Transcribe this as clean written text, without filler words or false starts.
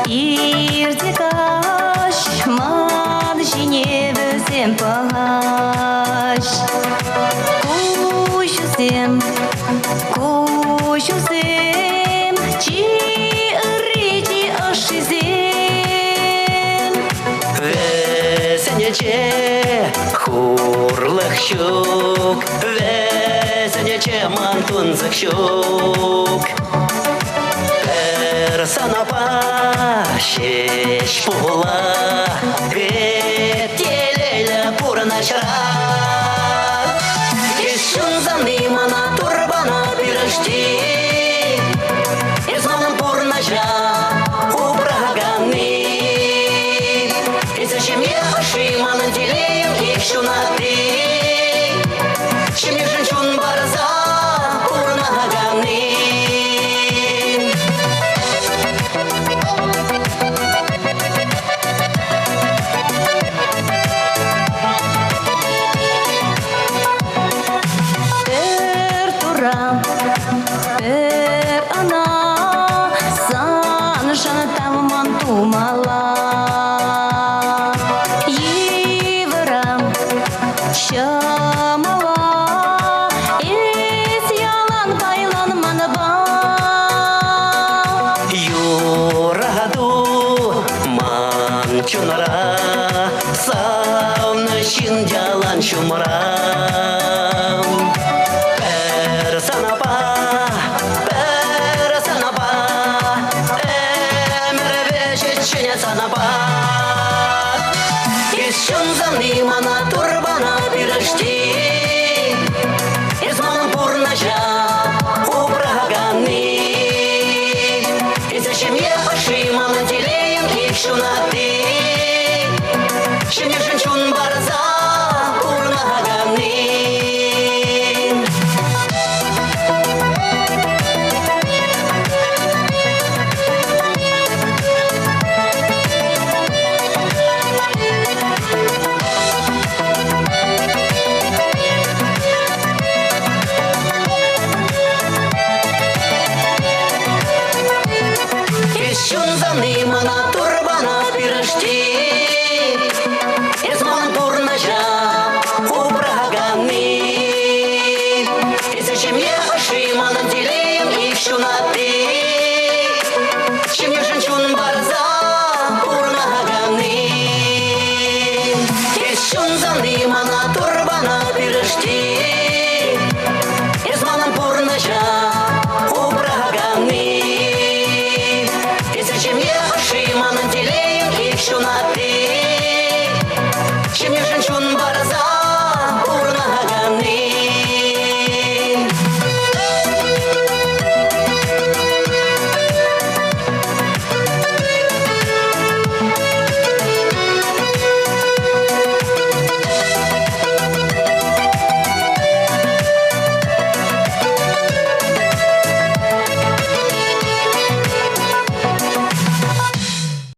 ерте қаш мал жіне бізем пағаш көшізем чи ұррети ашызем везенече хурлық щук везенече мантунзық щук санапа шеш пула ветелейлі пурна шара ешін заны мана турбана пирожди езманым пурна жа упраганы и зачем я паши мана делеем еще на ты чем я женщин барза пурна ганы Эр ана сан жанатам мантумала Еврам шамала Эс ялан байлан манаба Юраду манчунара Сауна шиндялан шумара Ешчунзаны мана турбана пирожди Изманым пурнажа упраганы И зачем я паши мана делеем еще на ты Чем я женщин барза пурнаганы Ешчунзаны мана